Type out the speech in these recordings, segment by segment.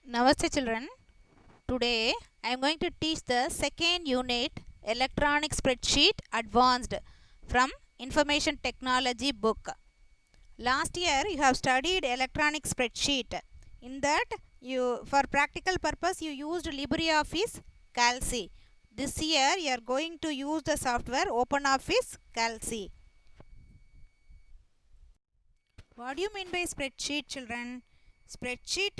Namaste children. Today I am going to teach the second unit Electronic Spreadsheet Advanced from Information Technology book. Last year you have studied electronic spreadsheet. In that you for practical purpose you used LibreOffice Calc. This year you are going to use the software OpenOffice Calc. What do you mean by spreadsheet, children? Spreadsheet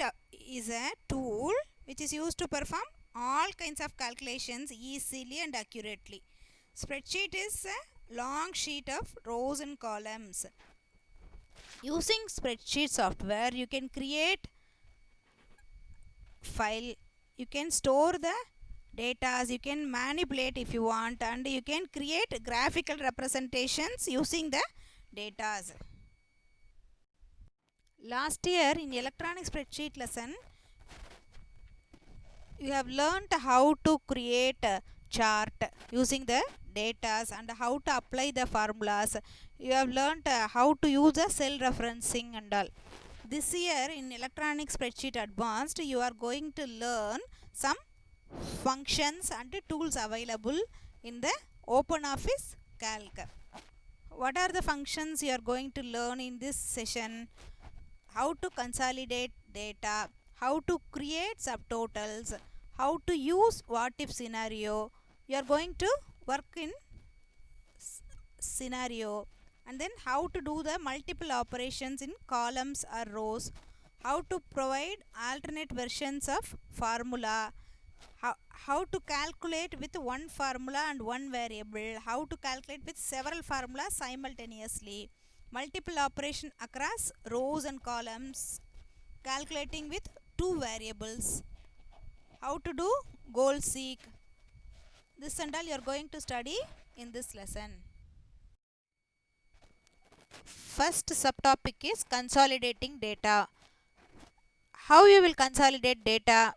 is a tool which is used to perform all kinds of calculations easily and accurately. Spreadsheet is a long sheet of rows and columns. Using spreadsheet software, you can create file, you can store the data, you can manipulate if you want, and you can create graphical representations using the data. Last year in electronic spreadsheet lesson, you have learned how to create a chart using the data and how to apply the formulas. You have learned how to use the cell referencing and all. This year in electronic spreadsheet advanced, you are going to learn some functions and tools available in the OpenOffice Calc. What are the functions you are going to learn in this session? How to consolidate data, how to create subtotals, how to use what if scenario. You are going to work in scenario, and then how to do the multiple operations in columns or rows, how to provide alternate versions of formula, how to calculate with one formula and one variable, how to calculate with several formulas simultaneously, multiple operation across rows and columns, calculating with two variables, how to do goal seek. This and all you are going to study in this lesson. First subtopic is consolidating data. How you will consolidate data?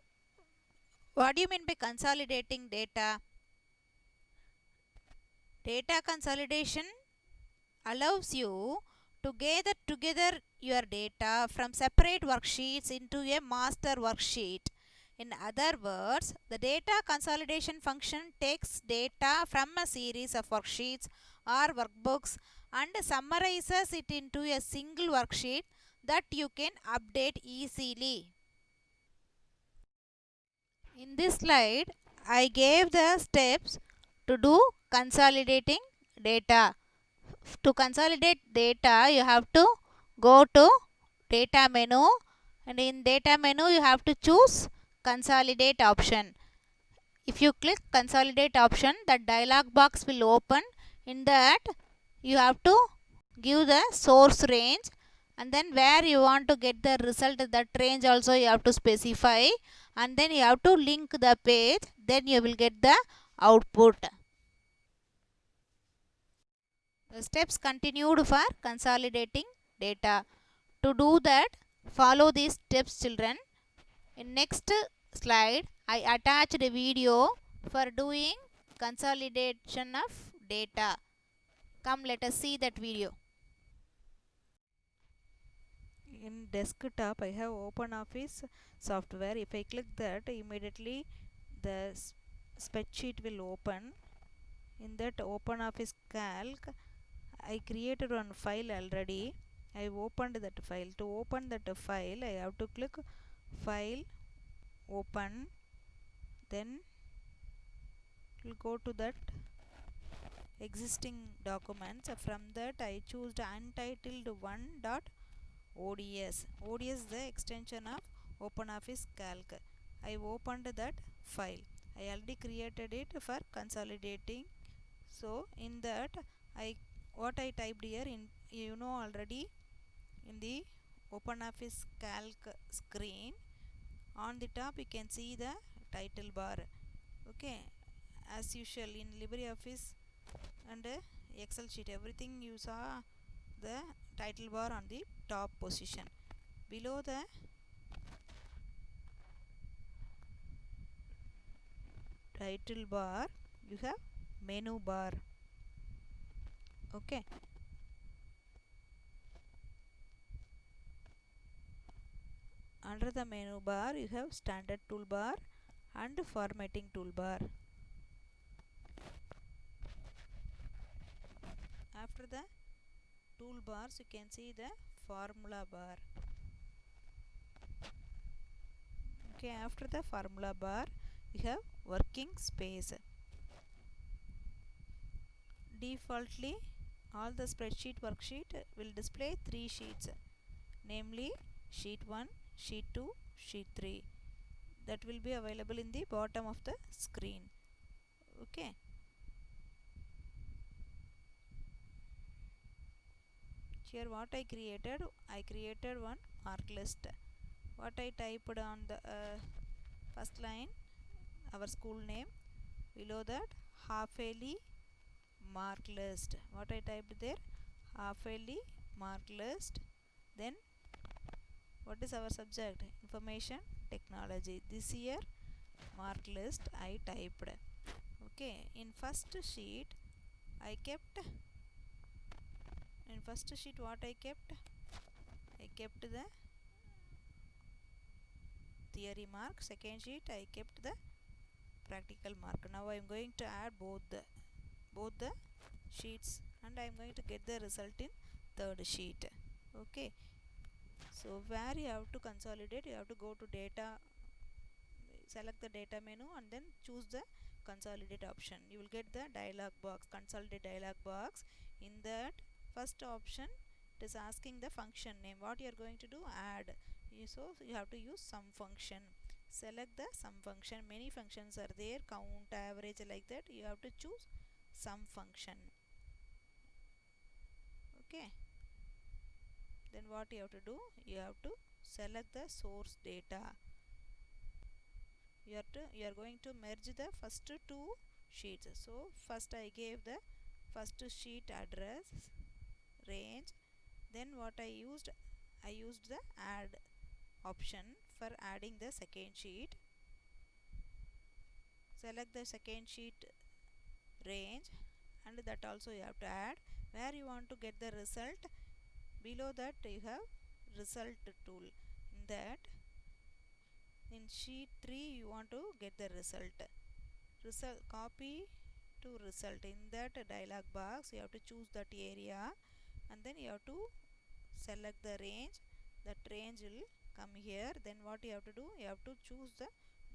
What do you mean by consolidating data? Data consolidation allows you to gather together your data from separate worksheets into a master worksheet. In other words, the data consolidation function takes data from a series of worksheets or workbooks and summarizes it into a single worksheet that you can update easily. In this slide, I gave the steps to do consolidating data. To consolidate data, you have to go to data menu, and in data menu you have to choose consolidate option. If you click consolidate option, the dialog box will open. In that you have to give the source range, and then where you want to get the result, that range also you have to specify, and then you have to link the page, then you will get the output. The steps continued for consolidating data. To do that, follow these steps, children. In next slide, I attached a video for doing consolidation of data. Come, let us see that video. In desktop, I have OpenOffice software. If I click that, immediately the spreadsheet will open. In that OpenOffice Calc, I created one file already. I opened that file. To open that file, I have to click File, Open, then we'll go to that existing documents. From that, I choose untitled1.ods. ODS is the extension of OpenOffice Calc. I opened that file. I already created it for consolidating. So in that, what I typed here, in already in the OpenOffice Calc screen, on the top you can see the title bar. Okay, as usual in LibreOffice and Excel sheet, everything you saw the title bar on the top position. Below the title bar you have menu bar. Okay, Under the menu bar you have standard toolbar and formatting toolbar. After the toolbars you can see the formula bar. Okay, after the formula bar you have working space. Defaultly all the spreadsheet worksheet will display 3 sheets, namely sheet 1, sheet 2, sheet 3. That will be available in the bottom of the screen. Okay. Here what I created one mark list. What I typed on the first line, our school name. Below that, half-yearly mark list. What I typed there, half-yearly mark list. Then what is our subject? Information technology. This year mark list I typed. Okay, in first sheet I kept, what I kept? I kept the theory mark. Second sheet I kept the practical mark. Now I am going to add both the sheets, and I am going to get the result in third sheet. Okay, so where you have to consolidate, you have to go to data, select the data menu, and then choose the consolidate option. You will get the dialog box, consolidate dialog box. In that first option it is asking the function name. What you are going to do? Add. So you have to use sum function. Select the sum function. Many functions are there, count, average, like that. You have to choose sum function. Okay, then what you have to do? You have to select the source data. You are going to merge the first two sheets. So first I gave the first sheet address range. Then what I used the add option for adding the second sheet. Select the second sheet range, and that also you have to add. Where you want to get the result, below that you have result tool. In that, in sheet 3 you want to get the result. Copy to result. In that dialog box you have to choose that area, and then you have to select the range. That range will come here. Then what you have to do? You have to choose the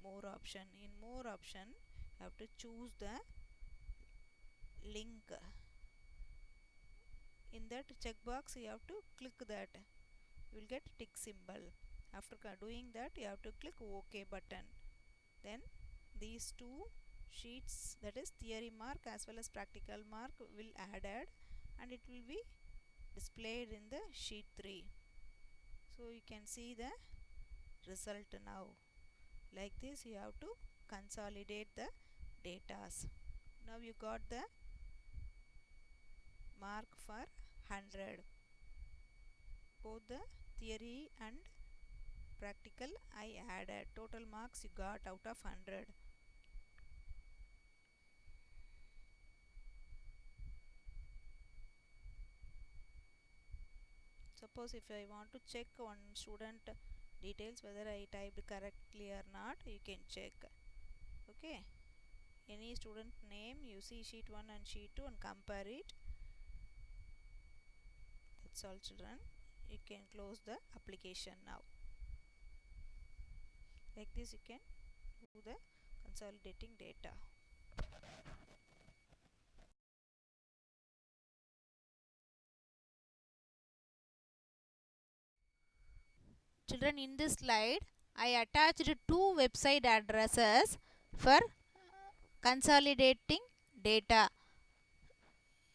more option. In more option you have to choose the link. In that checkbox you have to click that. You will get tick symbol. After doing that you have to click OK button. Then these two sheets, that is theory mark as well as practical mark, will added, and it will be displayed in the sheet 3. So you can see the result now. Like this you have to consolidate the datas. Now you got the mark for 100. Both the theory and practical I added. Total marks you got out of 100. Suppose if I want to check one student details whether I typed correctly or not, you can check. Okay, any student name, you see sheet 1 and sheet 2 and compare it. That's all, children. You can close the application now. Like this you can do the consolidating data. Children, in this slide I attached two website addresses for consolidating data.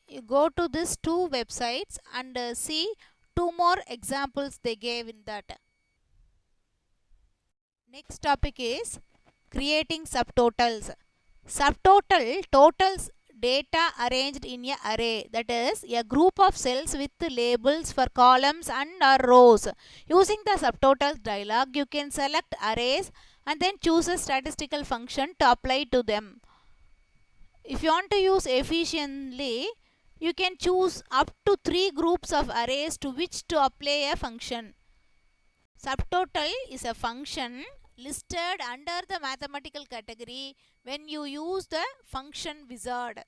You go to these two websites and see two more examples they gave in that. Next topic is creating subtotals. Subtotal totals data arranged in a array, that is a group of cells with labels for columns and or rows. Using the subtotals dialog, you can select arrays and then choose a statistical function to apply to them. If you want to use efficiently, you can choose up to 3 groups of arrays to which to apply a function. Subtotal is a function listed under the mathematical category when you use the function wizard.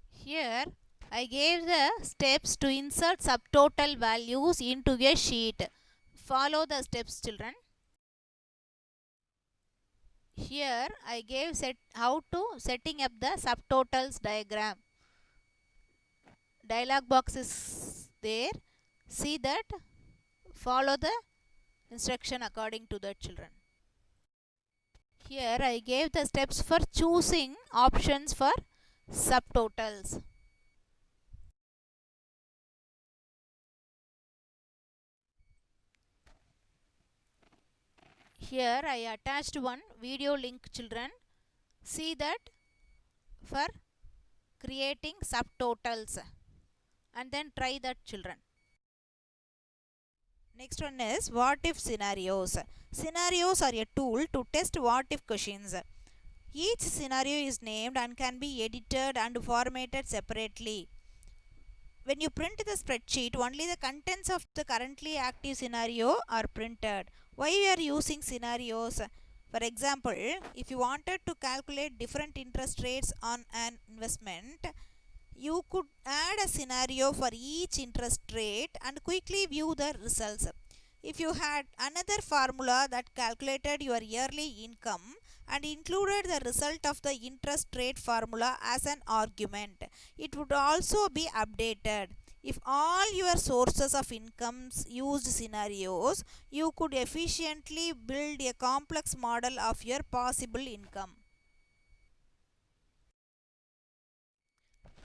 Here I gave the steps to insert subtotal values into a sheet. Follow the steps, children. Here I gave how to setting up the subtotals diagram. Dialog box is there. See that. Follow the instruction according to the children. Here I gave the steps for choosing options for subtotals. Here I attached one video link, children. See that for creating subtotals and then try that, children. Next one is what if scenarios. Scenarios are a tool to test what if questions. Each scenario is named and can be edited and formatted separately. When you print the spreadsheet, only the contents of the currently active scenario are printed. Why we are using scenarios? For example, if you wanted to calculate different interest rates on an investment, you could add a scenario for each interest rate and quickly view the results. If you had another formula that calculated your yearly income and included the result of the interest rate formula as an argument, it would also be updated. If all your sources of incomes used scenarios, you could efficiently build a complex model of your possible income.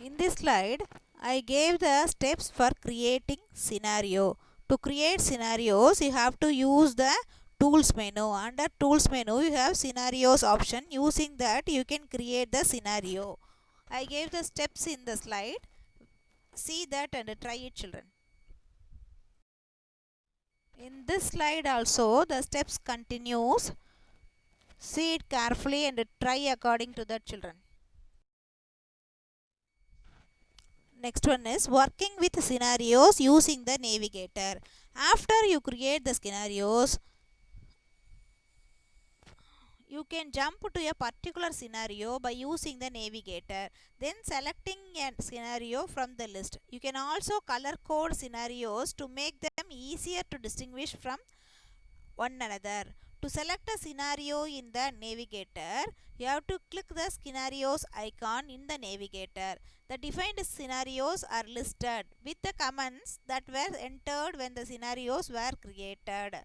In this slide, I gave the steps for creating scenario. To create scenarios, you have to use the tools menu. Under tools menu, you have scenarios option. Using that, you can create the scenario. I gave the steps in the slide. See that and try it, children. In this slide also, the steps continues. See it carefully and try according to the children. Next one is working with scenarios using the navigator. After you create the scenarios, you can jump to a particular scenario by using the navigator, then selecting a scenario from the list. You can also color code scenarios to make them easier to distinguish from one another. To select a scenario in the navigator, you have to click the scenarios icon in the navigator. The defined scenarios are listed with the comments that were entered when the scenarios were created.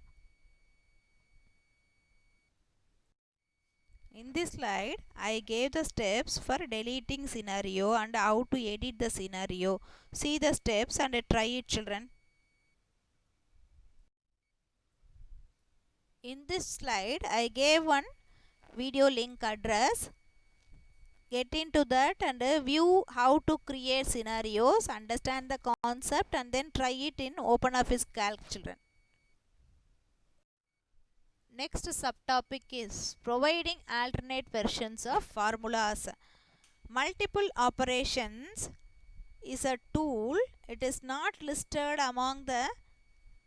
In this slide, I gave the steps for deleting scenario and how to edit the scenario. See the steps and try it, children. In this slide, I gave one video link address. Get into that and view how to create scenarios, understand the concept and then try it in OpenOffice Calc, children. Next subtopic is providing alternate versions of formulas. Multiple operations is a tool. It is not listed among the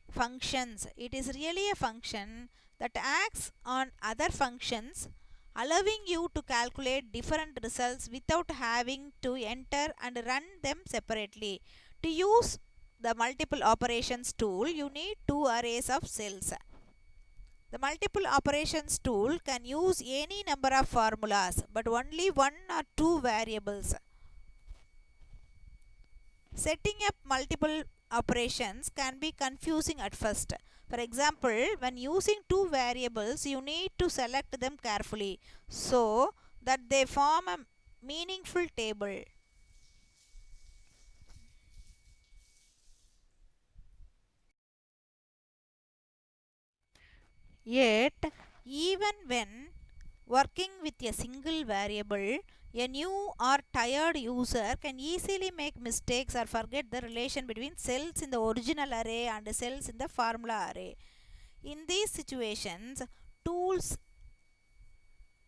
functions. It is really a function that acts on other functions, allowing you to calculate different results without having to enter and run them separately. To use the multiple operations tool, you need two arrays of cells. The multiple operations tool can use any number of formulas, but only one or two variables. Setting up multiple operations can be confusing at first. For example, when using two variables, you need to select them carefully so that they form a meaningful table. Yet, even when working with a single variable, a new or tired user can easily make mistakes or forget the relation between cells in the original array and cells in the formula array. In these situations,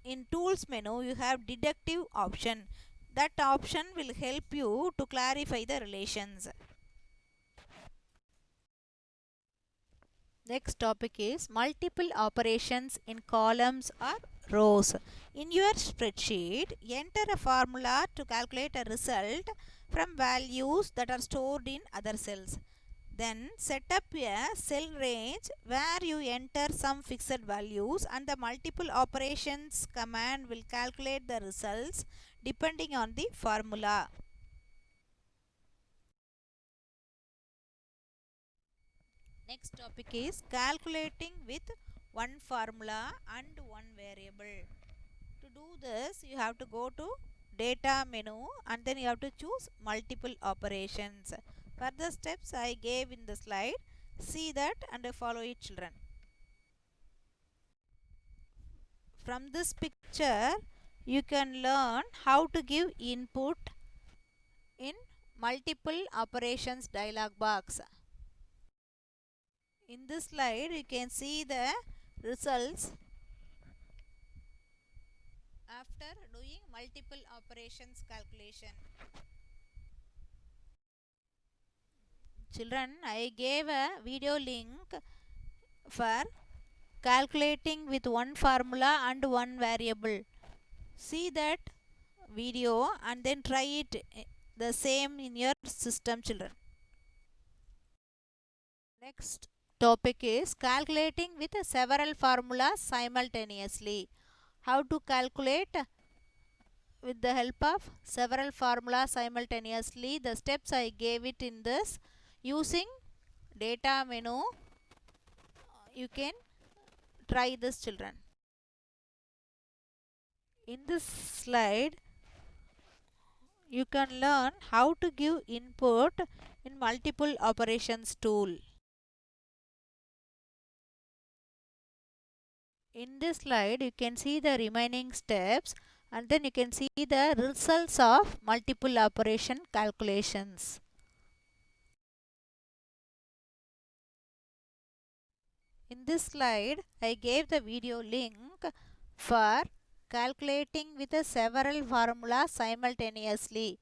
in tools menu you have deductive option. That option will help you to clarify the relations. Next topic is multiple operations in columns or rows. In your spreadsheet, enter a formula to calculate a result from values that are stored in other cells. Then set up a cell range where you enter some fixed values and the multiple operations command will calculate the results depending on the formula. Next topic is calculating with one formula and one variable. To do this, you have to go to data menu and then you have to choose multiple operations. Further steps I gave in the slide. See that and follow it, children. From this picture, you can learn how to give input in multiple operations dialog box. In this slide, you can see the results after doing multiple operations calculation. Children, I gave a video link for calculating with one formula and one variable. See that video and then try it the same in your system, children. Next topic is calculating with several formulas simultaneously. How to calculate with the help of several formulas simultaneously. The steps I gave it in this. Using data menu, you can try this, children. In this slide, you can learn how to give input in multiple operations tool. In this slide, you can see the remaining steps and then you can see the results of multiple operation calculations. In this slide, I gave the video link for calculating with several formulas simultaneously.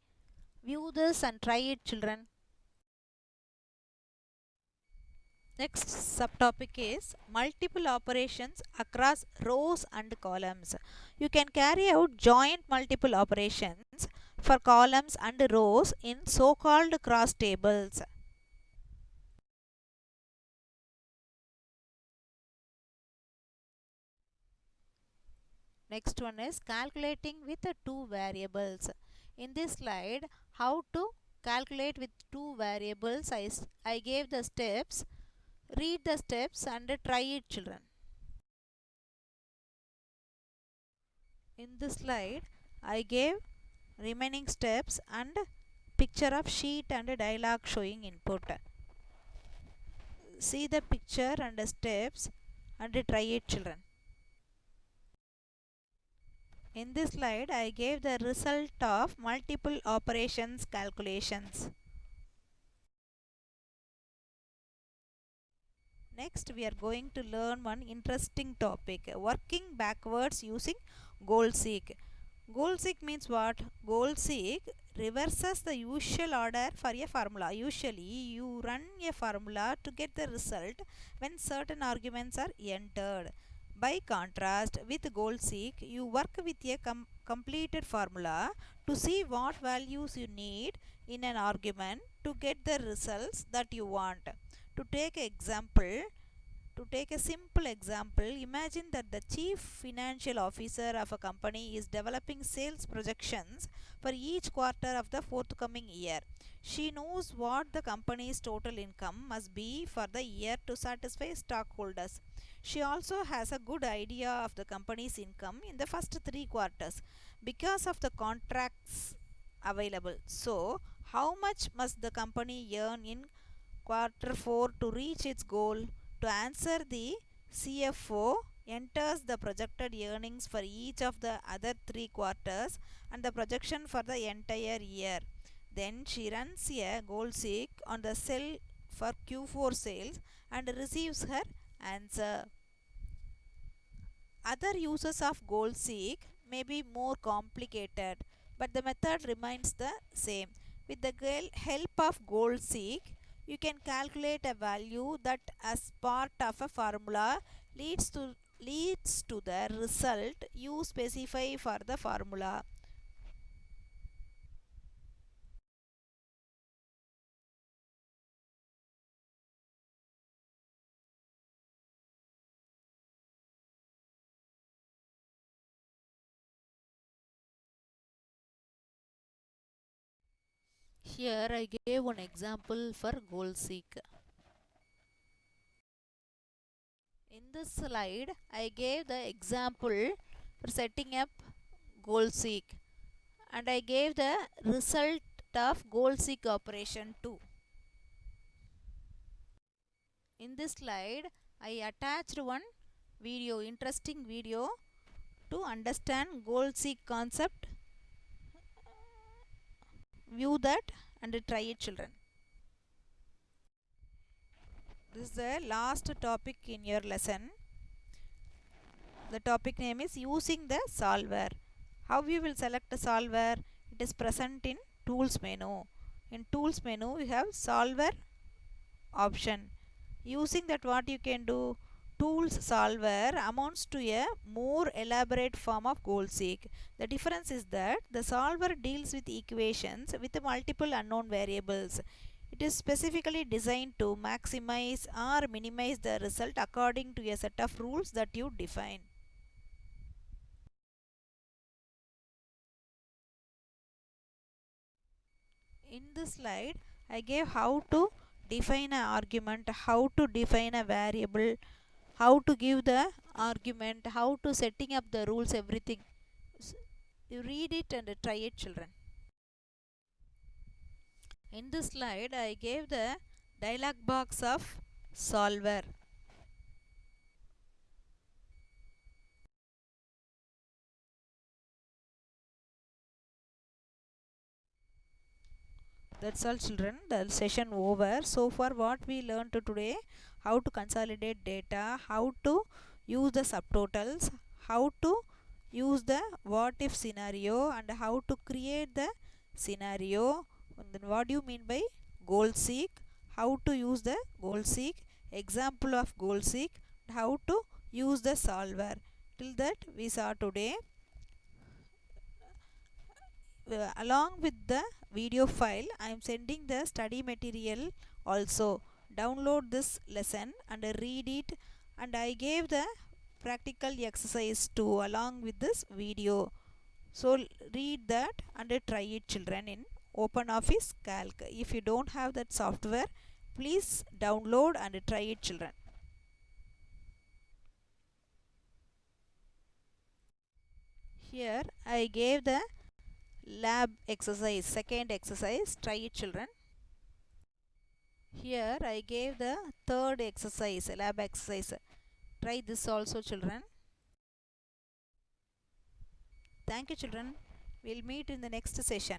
View this and try it, children. Next subtopic is multiple operations across rows and columns. You can carry out joint multiple operations for columns and rows in so-called cross tables. Next one is calculating with two variables. In this slide, how to calculate with two variables, I gave the steps. Read the steps and try it, children. In this slide, I gave remaining steps and picture of sheet and dialog showing input. See the picture and the steps and try it, children. In this slide, I gave the result of multiple operations calculations. Next, we are going to learn one interesting topic, working backwards using goal seek. Goal seek means what? Goal seek reverses the usual order for a formula. Usually, you run a formula to get the result when certain arguments are entered. By contrast, with goal seek, you work with a completed formula to see what values you need in an argument to get the results that you want. To take a simple example, imagine that the chief financial officer of a company is developing sales projections for each quarter of the forthcoming year. She knows what the company's total income must be for the year to satisfy stockholders. She also has a good idea of the company's income in the first 3 quarters because of the contracts available. So, how much must the company earn in quarter 4 to reach its goal? To answer, the CFO enters the projected earnings for each of the other 3 quarters and the projection for the entire year. Then she runs a goal seek on the cell for Q4 sales and receives her answer. Other uses of goal seek may be more complicated, but the method remains the same. With the help of goal seek, You can calculate a value that as part of a formula leads to the result you specify for the formula. Here I gave one example for goal seek. In this slide, I gave the example for setting up goal seek, and I gave the result of goal seek operation too. In this slide, I attached one interesting video to understand goal seek concept. View that and try it, children. This is the last topic in your lesson. The topic name is using the solver. How we will select a solver? It is present in tools menu. In tools menu we have solver option. Using that, what you can do? Tools solver amounts to a more elaborate form of goal seek. The difference is that the solver deals with equations with multiple unknown variables. It is specifically designed to maximize or minimize the result according to a set of rules that you define. In this slide, I gave how to define an argument, how to define a variable, how to give the argument, how to setting up the rules, everything. You read it and try it, children. In this slide, I gave the dialog box of solver. That's all, children. The session over. So far what we learned today: how to consolidate data, how to use the subtotals, how to use the what if scenario, and how to create the scenario. And then what do you mean by goal seek, how to use the goal seek, example of goal seek, how to use the solver. Till that we saw today. Along with the video file, I am sending the study material also. Download this lesson and read it, and I gave the practical exercise too along with this video. So read that and try it, children, in OpenOffice Calc. If you don't have that software, please download and try it, children. Here I gave the lab exercise, second exercise. Try it, children. Here I gave the third exercise, lab exercise. Try this also, children. Thank you, children. We'll meet in the next session.